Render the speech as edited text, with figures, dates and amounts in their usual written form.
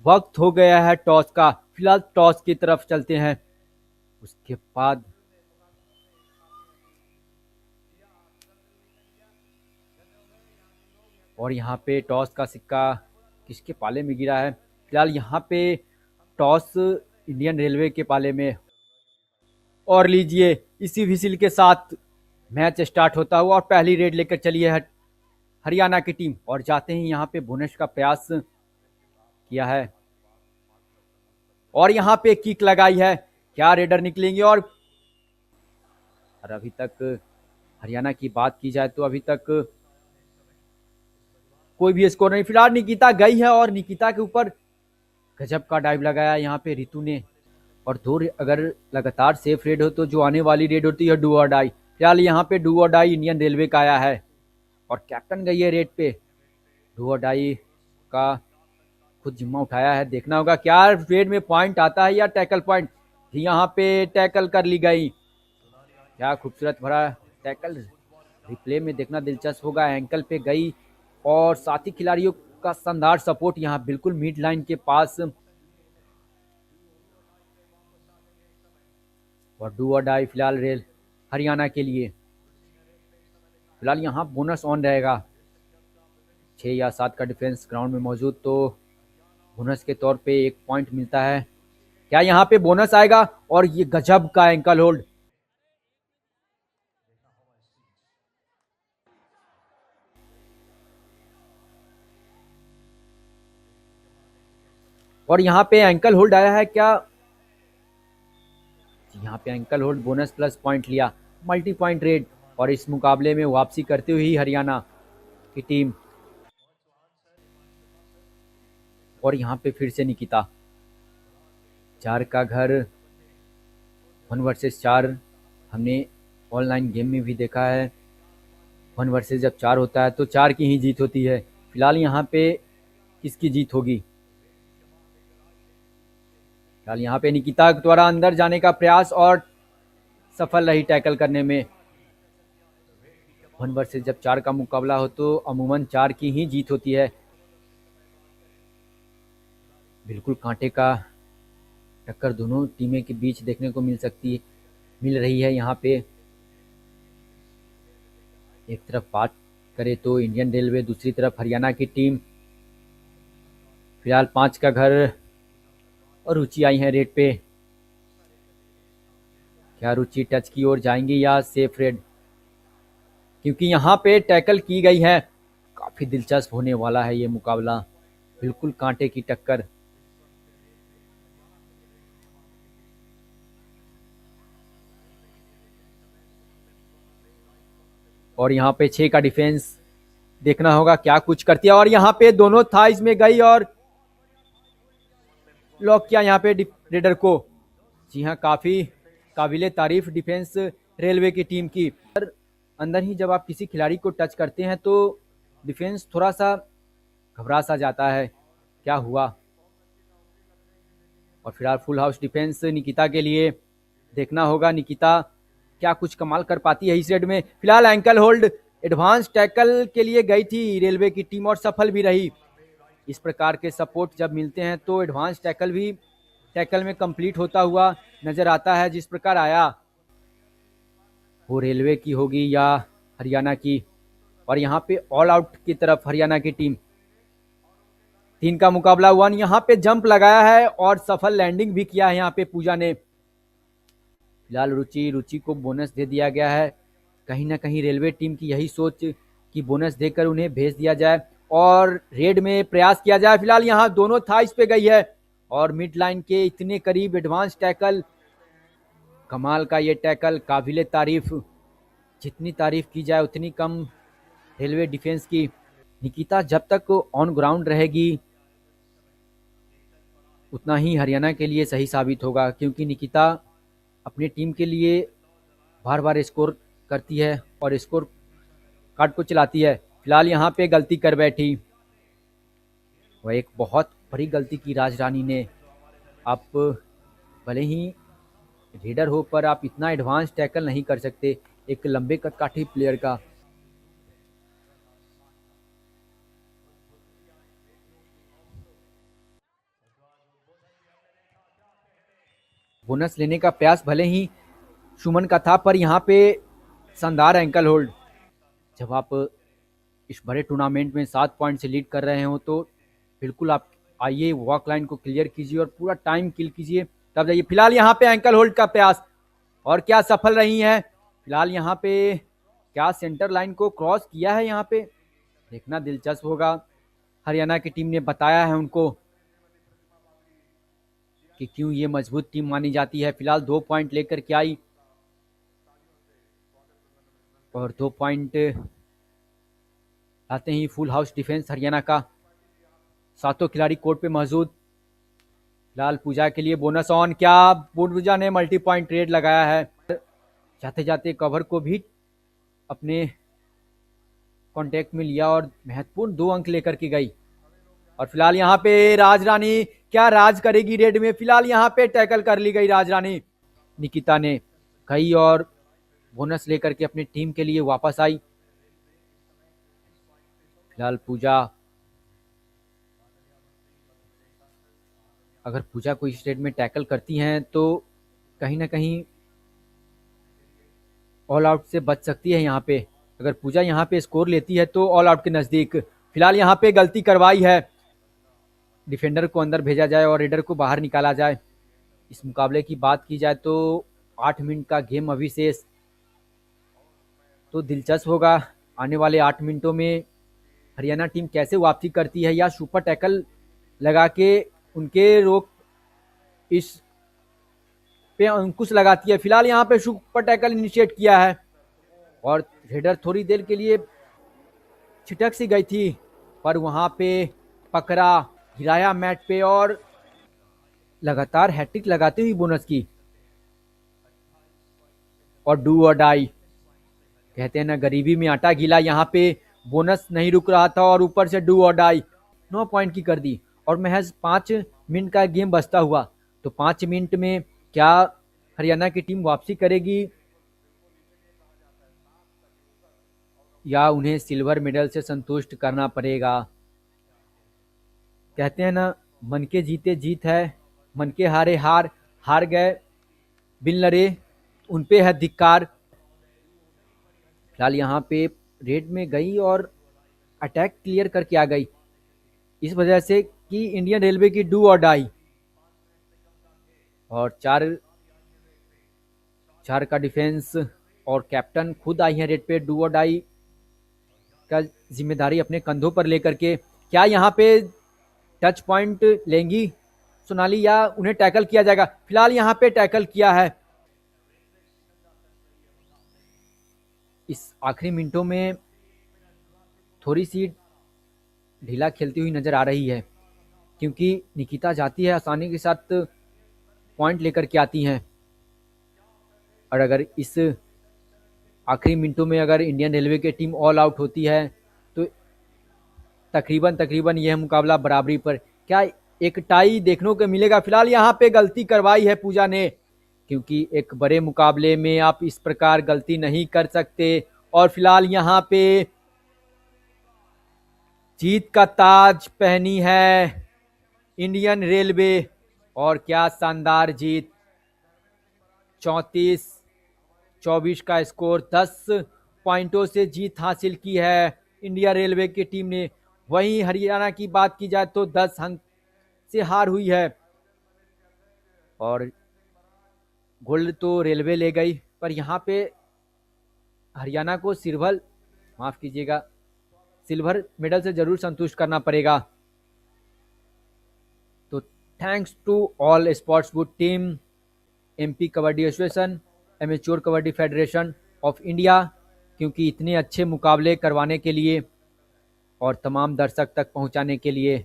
वक्त हो गया है टॉस का। फिलहाल टॉस की तरफ चलते हैं। उसके बाद और यहाँ पे टॉस का सिक्का किसके पाले में गिरा है? फिलहाल यहाँ पे टॉस इंडियन रेलवे के पाले में। और लीजिए, इसी विसिल के साथ मैच स्टार्ट होता हुआ और पहली रेड लेकर चली है हरियाणा की टीम। और जाते ही यहाँ पे बोनस का प्रयास किया है और यहाँ पे किक लगाई है। क्या रेडर निकलेंगे? और अभी तक हरियाणा की बात की जाए तो अभी तक कोई भी स्कोर नहीं। फिलहाल निकिता गई है और निकिता के ऊपर गजब का डाइव लगाया यहाँ पे रितु ने। और दो अगर लगातार सेफ रेड हो तो जो आने वाली रेड होती है डू और डाई। फिलहाल यहाँ पे डू और डाई इंडियन रेलवे का आया है और कैप्टन गई है रेड पे। डू और डाई का खुद जिम्मा उठाया है। देखना होगा क्या रेड में पॉइंट आता है या टैकल पॉइंट। यहाँ पे टैकल कर ली गई। क्या खूबसूरत भरा टैकल, रिप्ले में देखना दिलचस्प होगा। एंकल पे गई और साथी खिलाड़ियों का शानदार सपोर्ट यहाँ बिल्कुल मिड लाइन के पास। और डू और डाई फिलहाल रेल हरियाणा के लिए। फिलहाल यहाँ बोनस ऑन रहेगा। 6 या 7 का डिफेंस ग्राउंड में मौजूद तो बोनस के तौर पे 1 पॉइंट मिलता है। क्या यहाँ पे बोनस आएगा? और ये गजब का एंकल होल्ड। और यहाँ पे एंकल होल्ड आया है क्या? यहाँ पे ankle hold, bonus plus point लिया, मल्टी पॉइंट रेड। और इस मुकाबले में वापसी करते हुए ही हरियाणा की टीम। और यहाँ पे फिर से निकिता। 4 का घर 1 वर्सेस 4 हमने ऑनलाइन गेम में भी देखा है। 1 वर्सेस जब 4 होता है तो 4 की ही जीत होती है। फिलहाल यहाँ पे किसकी जीत होगी? फिलहाल यहाँ पे निकिता द्वारा अंदर जाने का प्रयास और सफल रही टैकल करने में। 1 वर्सेस जब 4 का मुकाबला हो तो अमूमन 4 की ही जीत होती है। बिल्कुल कांटे का टक्कर दोनों टीमें के बीच देखने को मिल रही है। यहाँ पे एक तरफ बात करें तो इंडियन रेलवे, दूसरी तरफ हरियाणा की टीम। फिलहाल 5 का घर और रुचि आई है रेड पे। क्या रुचि टच की ओर जाएंगी या सेफ रेड? क्योंकि यहाँ पे टैकल की गई है। काफी दिलचस्प होने वाला है ये मुकाबला, बिल्कुल कांटे की टक्कर। और यहाँ पे 6 का डिफेंस देखना होगा क्या कुछ करती है। और यहाँ पे दोनों थाइज में गई और लॉक किया यहाँ पे रेडर को। जी हाँ, काफी काबिले तारीफ डिफेंस रेलवे की टीम की। अंदर ही जब आप किसी खिलाड़ी को टच करते हैं तो डिफेंस थोड़ा सा घबरा सा जाता है। क्या हुआ? और फिलहाल फुल हाउस डिफेंस निकिता के लिए। देखना होगा निकिता क्या कुछ कमाल कर पाती है इस रेड में। फिलहाल एंकल होल्ड, एडवांस टैकल के लिए गई थी रेलवे की टीम और सफल भी रही। इस प्रकार के सपोर्ट जब मिलते हैं तो एडवांस टैकल भी टैकल में कंप्लीट होता हुआ नजर आता है। जिस प्रकार आया वो रेलवे की होगी या हरियाणा की। और यहाँ पे ऑल आउट की तरफ हरियाणा की टीम। 3 का मुकाबला 1। यहाँ पे जंप लगाया है और सफल लैंडिंग भी किया है यहाँ पे पूजा ने। फिलहाल रुचि को बोनस दे दिया गया है। कहीं ना कहीं रेलवे टीम की यही सोच कि बोनस देकर उन्हें भेज दिया जाए और रेड में प्रयास किया जाए। फिलहाल यहाँ दोनों थाइस पे गई है और मिड लाइन के इतने करीब एडवांस टैकल। कमाल का ये टैकल, काबिले तारीफ। जितनी तारीफ की जाए उतनी कम रेलवे डिफेंस की। निकिता जब तक ऑन ग्राउंड रहेगी उतना ही हरियाणा के लिए सही साबित होगा, क्योंकि निकिता अपनी टीम के लिए बार बार स्कोर करती है और स्कोर कार्ड को चलाती है। फिलहाल यहाँ पे गलती कर बैठी, वह एक बहुत बड़ी गलती की राजरानी ने। आप भले ही रीडर हो पर आप इतना एडवांस टैकल नहीं कर सकते एक लंबे कदकाठी प्लेयर का। बोनस लेने का प्रयास भले ही सुमन का था, पर यहाँ पे शानदार एंकल होल्ड। जब आप इस बड़े टूर्नामेंट में 7 पॉइंट से लीड कर रहे हो तो बिल्कुल आप आइए, वॉक लाइन को क्लियर कीजिए और पूरा टाइम किल कीजिए, तब जाइए। फिलहाल यहाँ पे एंकल होल्ड का प्रयास, और क्या सफल रही है। फिलहाल यहाँ पे क्या सेंटर लाइन को क्रॉस किया है, यहाँ पे देखना दिलचस्प होगा। हरियाणा की टीम ने बताया है उनको कि क्यों ये मजबूत टीम मानी जाती है। फिलहाल 2 पॉइंट लेकर के आई, और 2 पॉइंट आते ही फुल हाउस डिफेंस हरियाणा का, 7 खिलाड़ी कोर्ट पे मौजूद। फिलहाल पूजा के लिए बोनस ऑन, क्या पूजा ने मल्टी पॉइंट ट्रेड लगाया है। जाते जाते कवर को भी अपने कांटेक्ट में लिया और महत्वपूर्ण 2 अंक लेकर के गई। और फिलहाल यहाँ पे राज रानी क्या राज करेगी रेड में। फिलहाल यहाँ पे टैकल कर ली गई राज रानी, निकिता ने गई और बोनस लेकर के अपनी टीम के लिए वापस आई। फिलहाल पूजा, अगर पूजा को इस रेड में टैकल करती हैं तो कहीं ना कहीं ऑल आउट से बच सकती है। यहाँ पे अगर पूजा यहाँ पे स्कोर लेती है तो ऑल आउट के नजदीक। फिलहाल यहाँ पे गलती करवाई है, डिफेंडर को अंदर भेजा जाए और रेडर को बाहर निकाला जाए। इस मुकाबले की बात की जाए तो 8 मिनट का गेम अभी शेष, तो दिलचस्प होगा आने वाले 8 मिनटों में हरियाणा टीम कैसे वापसी करती है, या सुपर टैकल लगा के उनके रोक इस पे अंकुश लगाती है। फिलहाल यहाँ पे सुपर टैकल इनिशिएट किया है और रेडर थोड़ी देर के लिए छिटक सी गई थी, पर वहां पे पकड़ा, गिराया मैट पे और लगातार हैट्रिक लगाते हुए बोनस की। और डू और डाई, कहते हैं ना गरीबी में आटा गीला, यहाँ पे बोनस नहीं रुक रहा था और ऊपर से डू और डाई 9 पॉइंट की कर दी। और महज 5 मिनट का गेम बचता हुआ, तो 5 मिनट में क्या हरियाणा की टीम वापसी करेगी या उन्हें सिल्वर मेडल से संतुष्ट करना पड़ेगा। कहते हैं ना मन के जीते जीत है, मन के हारे हार, हार गए बिन लड़े उन पे है धिक्कार। फिलहाल यहाँ पे रेड में गई और अटैक क्लियर करके आ गई, इस वजह से कि इंडियन रेलवे की डू और डाई। और चार का डिफेंस और कैप्टन खुद आई है रेड पे, डू और डाई का जिम्मेदारी अपने कंधों पर लेकर के। क्या यहाँ पे टच पॉइंट लेंगी सोनाली या उन्हें टैकल किया जाएगा। फिलहाल यहाँ पे टैकल किया है। इस आखिरी मिनटों में थोड़ी सी ढीला खेलती हुई नजर आ रही है, क्योंकि निकिता जाती है आसानी के साथ पॉइंट लेकर के आती हैं। और अगर इस आखिरी मिनटों में अगर इंडियन रेलवे की टीम ऑल आउट होती है तो तकरीबन यह मुकाबला बराबरी पर, क्या एक टाई देखने को मिलेगा। फिलहाल यहाँ पे गलती करवाई है पूजा ने, क्योंकि एक बड़े मुकाबले में आप इस प्रकार गलती नहीं कर सकते। और फिलहाल यहाँ पे जीत का ताज पहनी है इंडियन रेलवे, और क्या शानदार जीत, 34-24 का स्कोर, 10 पॉइंटों से जीत हासिल की है इंडिया रेलवे की टीम ने। वहीं हरियाणा की बात की जाए तो 10 अंक से हार हुई है, और गोल्ड तो रेलवे ले गई, पर यहाँ पे हरियाणा को सिल्वर मेडल से जरूर संतुष्ट करना पड़ेगा। तो thanks to all sports good team, MP kabaddi association, amateur kabaddi federation of India, क्योंकि इतने अच्छे मुकाबले करवाने के लिए और तमाम दर्शक तक पहुंचाने के लिए।